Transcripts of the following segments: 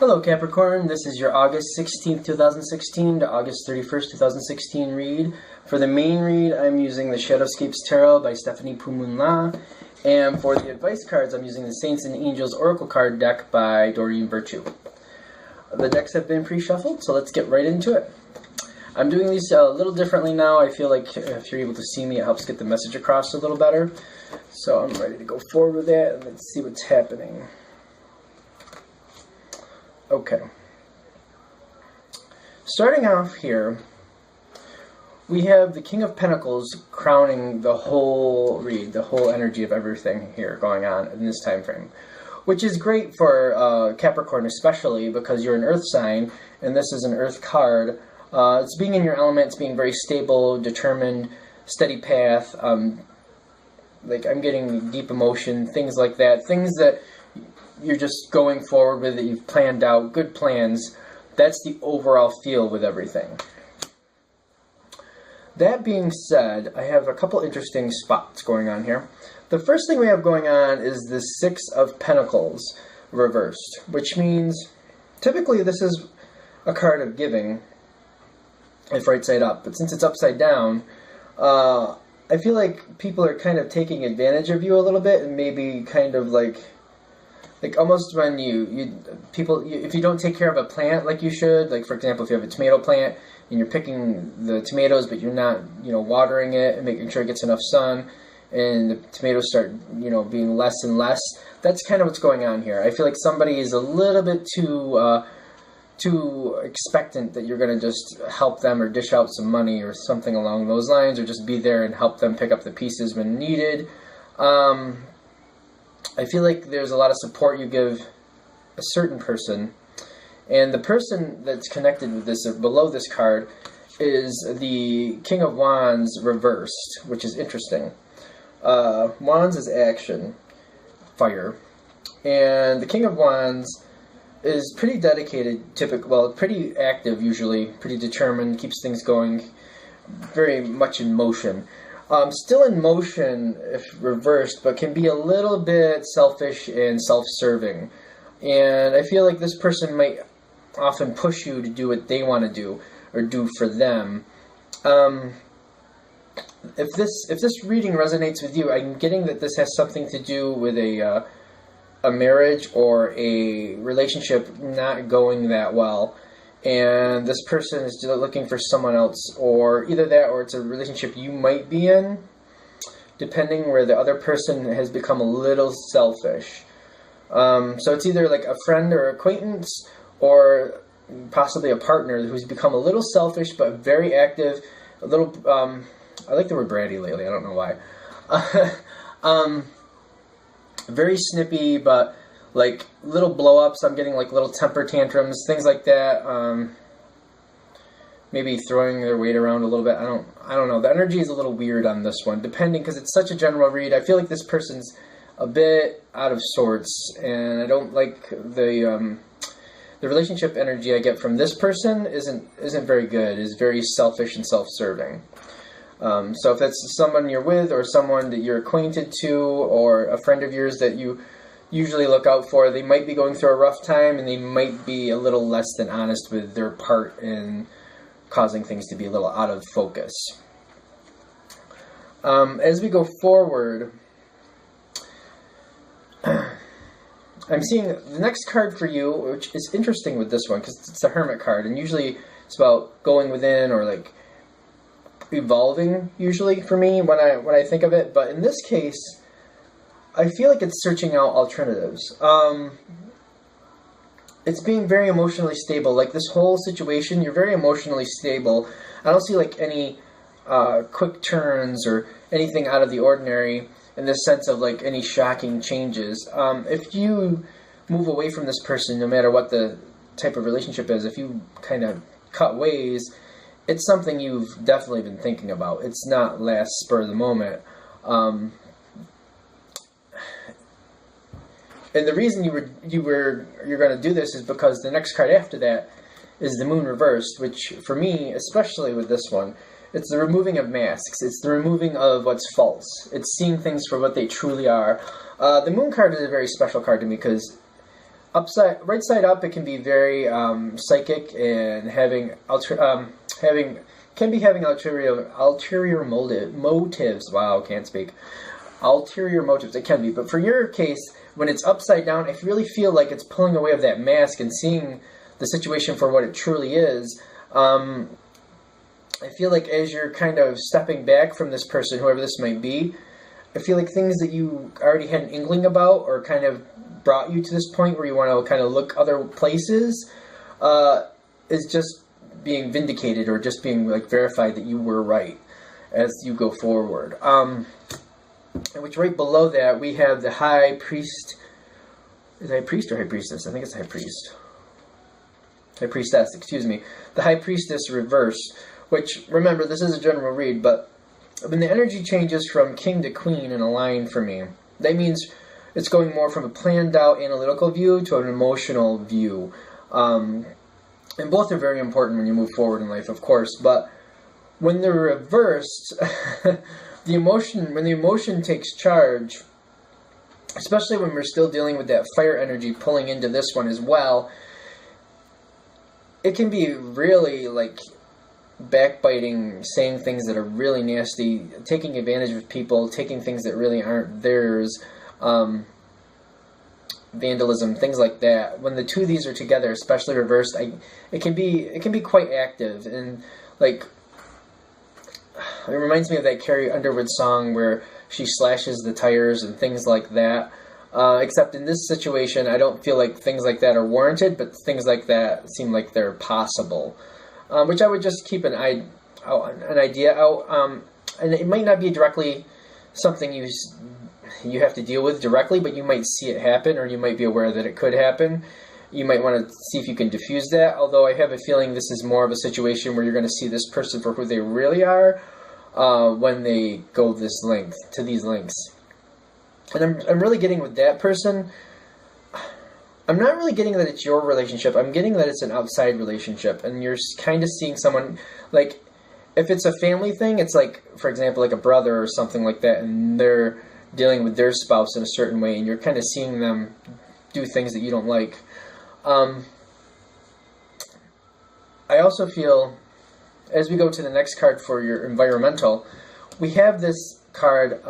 Hello Capricorn, this is your August 16th, 2016 to August 31st, 2016 read. For the main read, I'm using the Shadowscapes Tarot by Stephanie Pumunla. And for the advice cards, I'm using the Saints and Angels Oracle card deck by Doreen Virtue. The decks have been pre-shuffled, so let's get right into it. I'm doing these a little differently now. I feel like if you're able to see me, it helps get the message across a little better. So I'm ready to go forward with that, and let's see what's happening. Okay. Starting off here, we have the King of Pentacles crowning the whole read, the whole energy of everything here going on in this time frame, which is great for Capricorn especially because you're an Earth sign, and this is an Earth card. It's being in your element, it's being very stable, determined, steady path. Like I'm getting deep emotion, things like that, things that you're just going forward with, that you've planned out, good plans. That's the overall feel with everything. That being said, I have a couple interesting spots going on here. The first thing we have going on is the Six of Pentacles reversed, which means typically this is a card of giving if right side up, but since it's upside down, I feel like people are kind of taking advantage of you a little bit, and maybe kind of like almost when if you don't take care of a plant like you should, like for example if you have a tomato plant and you're picking the tomatoes but you're not watering it and making sure it gets enough sun, and the tomatoes start being less and less, that's kind of what's going on here. I feel like somebody is a little bit too expectant that you're going to just help them or dish out some money or something along those lines, or just be there and help them pick up the pieces when needed. I feel like there's a lot of support you give a certain person, and the person that's connected with this, or below this card, is the King of Wands reversed, which is interesting. Wands is action, fire, and the King of Wands is pretty dedicated, pretty active usually, pretty determined, keeps things going, very much in motion. Still in motion if reversed, but can be a little bit selfish and self-serving. And I feel like this person might often push you to do what they want to do, or do for them. If this reading resonates with you, I'm getting that this has something to do with a marriage or a relationship not going that well, and this person is looking for someone else, or either that or it's a relationship you might be in, depending, where the other person has become a little selfish. So it's either like a friend or acquaintance, or possibly a partner who's become a little selfish but very active, a little, I like the word bratty lately, I don't know why. Very snippy, but like little blow-ups. I'm getting like little temper tantrums, things like that. Maybe throwing their weight around a little bit. I don't know. The energy is a little weird on this one, depending, because it's such a general read. I feel like this person's a bit out of sorts, and I don't like the relationship energy I get from this person isn't very good. Is very selfish and self-serving. So if that's someone you're with, or someone that you're acquainted to, or a friend of yours that you usually look out for, they might be going through a rough time, and they might be a little less than honest with their part in causing things to be a little out of focus. As we go forward, I'm seeing the next card for you, which is interesting with this one, because it's a Hermit card, and usually it's about going within, or like evolving, usually for me when I think of it. But in this case, I feel like it's searching out alternatives. It's being very emotionally stable. Like this whole situation, you're very emotionally stable. I don't see like any quick turns or anything out of the ordinary in the sense of like any shocking changes. If you move away from this person, no matter what the type of relationship is, if you kind of cut ways, it's something you've definitely been thinking about. It's not last spur of the moment. And the reason you're going to do this is because the next card after that is the Moon reversed, which for me, especially with this one, it's the removing of masks. It's the removing of what's false. It's seeing things for what they truly are. The Moon card is a very special card to me because right side up, it can be very psychic and having ulterior motives. Wow, can't speak. Ulterior motives. It can be, but for your case, when it's upside down, I really feel like it's pulling away of that mask and seeing the situation for what it truly is. I feel like as you're kind of stepping back from this person, whoever this might be, I feel like things that you already had an inkling about or kind of brought you to this point where you want to kind of look other places is just being vindicated or just being like verified that you were right as you go forward. Which right below that we have the High Priest. Is it High Priest or High Priestess? I think it's High Priest. High Priestess, excuse me. The High Priestess reversed, which, remember, this is a general read, but when the energy changes from King to Queen in a line for me, that means it's going more from a planned out analytical view to an emotional view. And both are very important when you move forward in life, of course, but when they're reversed, when the emotion takes charge, especially when we're still dealing with that fire energy pulling into this one as well, it can be really like backbiting, saying things that are really nasty, taking advantage of people, taking things that really aren't theirs, vandalism, things like that. When the two of these are together, especially reversed, it can be quite active, and like it reminds me of that Carrie Underwood song where she slashes the tires and things like that. Except in this situation, I don't feel like things like that are warranted, but things like that seem like they're possible. Which I would just keep an idea out. And it might not be directly something you have to deal with directly, but you might see it happen, or you might be aware that it could happen. You might want to see if you can diffuse that, although I have a feeling this is more of a situation where you're going to see this person for who they really are when they go to these lengths. And I'm really getting with that person, I'm not really getting that it's your relationship. I'm getting that it's an outside relationship, and you're kind of seeing someone, like, if it's a family thing, it's like, for example, like a brother or something like that, and they're dealing with their spouse in a certain way, and you're kind of seeing them do things that you don't like. I also feel, as we go to the next card for your environmental, we have this card,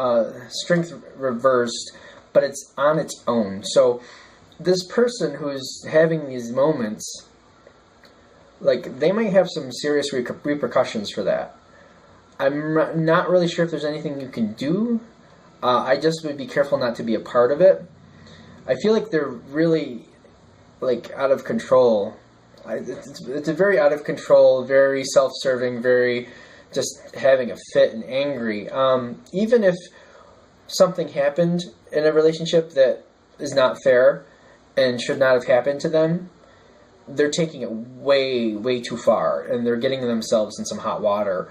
Strength Reversed, but it's on its own. So this person who's having these moments, like, they might have some serious repercussions for that. I'm not really sure if there's anything you can do. I just would be careful not to be a part of it. I feel like they're really, like, out of control. It's a very out of control, very self-serving, very just having a fit and angry. Even if something happened in a relationship that is not fair and should not have happened to them, they're taking it way, way too far, and they're getting themselves in some hot water.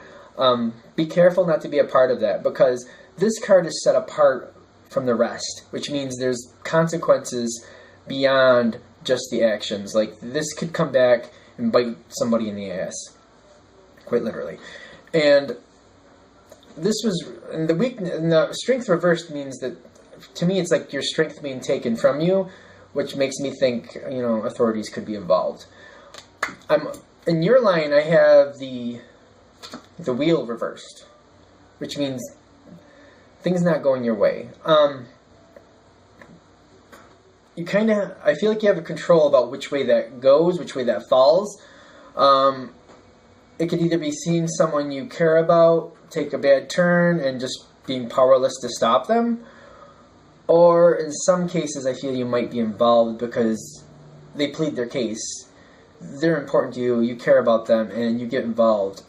Be careful not to be a part of that, because this card is set apart from the rest, which means there's consequences beyond just the actions. Like, this could come back and bite somebody in the ass, quite literally. And this was, and the strength reversed means that, to me, it's like your strength being taken from you, which makes me think, authorities could be involved. In your line, I have the wheel reversed, which means things not going your way. You kind of, I feel like you have a control about which way that goes, which way that falls. It could either be seeing someone you care about take a bad turn and just being powerless to stop them, or in some cases I feel you might be involved because they plead their case. They're important to you, you care about them, and you get involved.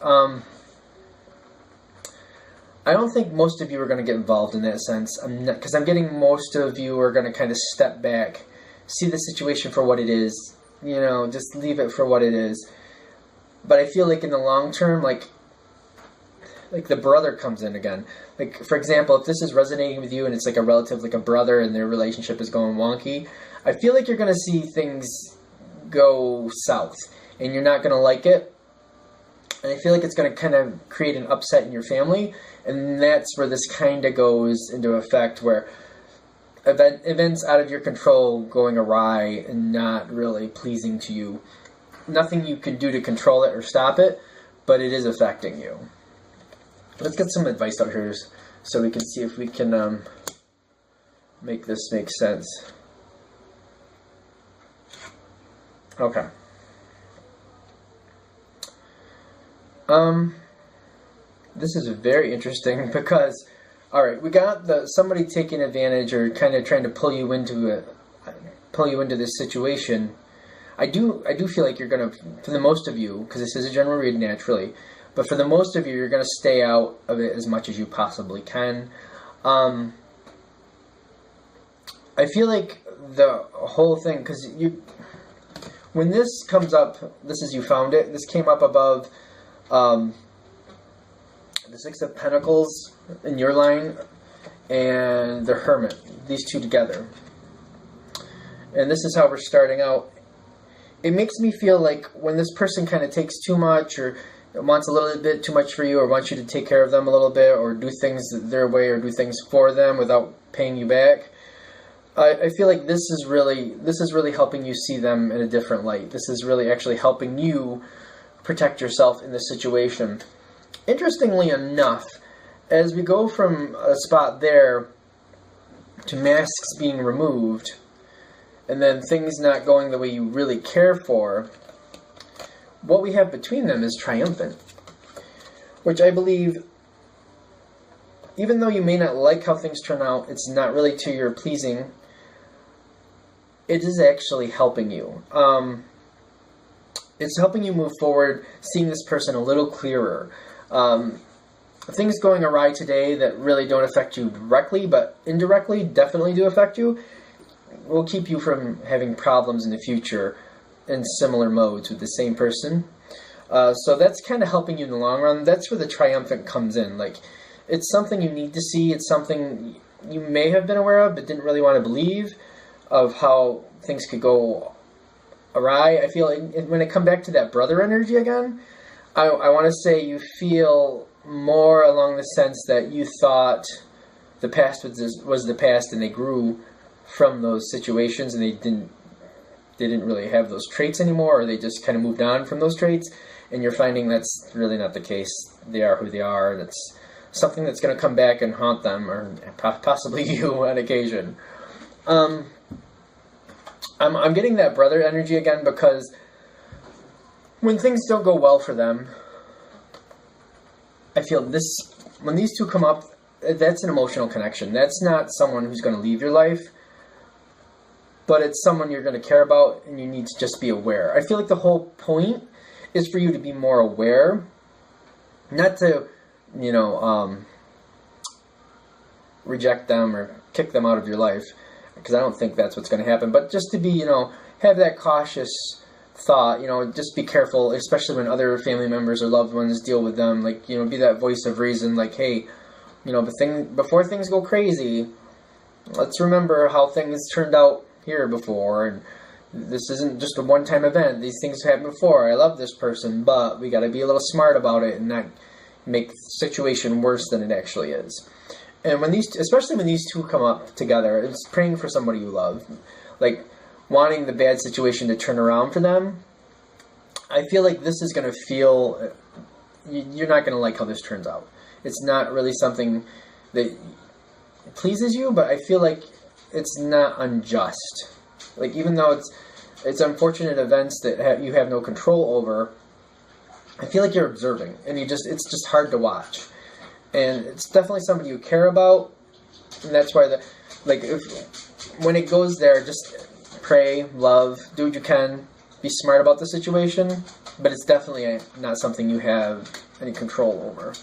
I don't think most of you are going to get involved in that sense, because I'm getting most of you are going to kind of step back, see the situation for what it is, just leave it for what it is. But I feel like in the long term, like the brother comes in again. Like, for example, if this is resonating with you and it's like a relative, like a brother, and their relationship is going wonky, I feel like you're going to see things go south, and you're not going to like it. And I feel like it's going to kind of create an upset in your family, and that's where this kind of goes into effect, where events out of your control going awry and not really pleasing to you. Nothing you can do to control it or stop it, but it is affecting you. Let's get some advice out here so we can see if we can make this make sense. Okay. This is very interesting because, all right, we got somebody taking advantage or kind of trying to pull you into this situation. I do feel like you're gonna, for the most of you, because this is a general read naturally, but for the most of you, you're gonna stay out of it as much as you possibly can. I feel like the whole thing, because when this comes up, this is you found it. This came up above the Six of Pentacles in your line and the Hermit. These two together, and this is how we're starting out. It makes me feel like when this person kind of takes too much or wants a little bit too much for you or wants you to take care of them a little bit or do things their way or do things for them without paying you back, I feel like this is really helping you see them in a different light. This is really actually helping you protect yourself in this situation. Interestingly enough, as we go from a spot there to masks being removed, and then things not going the way you really care for, what we have between them is triumphant. Which I believe, even though you may not like how things turn out, it's not really to your pleasing, it is actually helping you. It's helping you move forward, seeing this person a little clearer. Things going awry today that really don't affect you directly, but indirectly definitely do affect you, will keep you from having problems in the future in similar modes with the same person. So that's kind of helping you in the long run. That's where the triumphant comes in. Like, it's something you need to see. It's something you may have been aware of but didn't really want to believe, of how things could go awry. I feel like when I come back to that brother energy again, I want to say you feel more along the sense that you thought the past was the past and they grew from those situations and they didn't really have those traits anymore, or they just kind of moved on from those traits, and you're finding that's really not the case. They are who they are, and it's something that's going to come back and haunt them, or possibly you on occasion. I'm getting that brother energy again because when things don't go well for them, I feel when these two come up, that's an emotional connection. That's not someone who's going to leave your life, but it's someone you're going to care about, and you need to just be aware. I feel like the whole point is for you to be more aware, not to, reject them or kick them out of your life, because I don't think that's what's going to happen, but just to be, have that cautious thought, just be careful, especially when other family members or loved ones deal with them, like, be that voice of reason, like, hey, before things go crazy, let's remember how things turned out here before, and this isn't just a one-time event. These things happened before. I love this person, but we got to be a little smart about it and not make the situation worse than it actually is. And especially when these two come up together, it's praying for somebody you love, like wanting the bad situation to turn around for them. I feel like this is going to feel, you're not going to like how this turns out. It's not really something that pleases you, but I feel like it's not unjust. Like, even though it's unfortunate events that you have no control over, I feel like you're observing, and it's just hard to watch. And it's definitely somebody you care about, and that's why when it goes there, just pray, love, do what you can, be smart about the situation, but it's definitely not something you have any control over.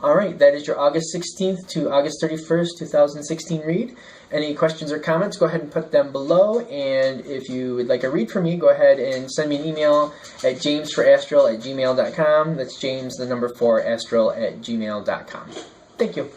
Alright, that is your August 16th to August 31st, 2016 read. Any questions or comments, go ahead and put them below. And if you would like a read from me, go ahead and send me an email at jamesforastral@gmail.com. That's James, the number 4, astral@gmail.com. Thank you.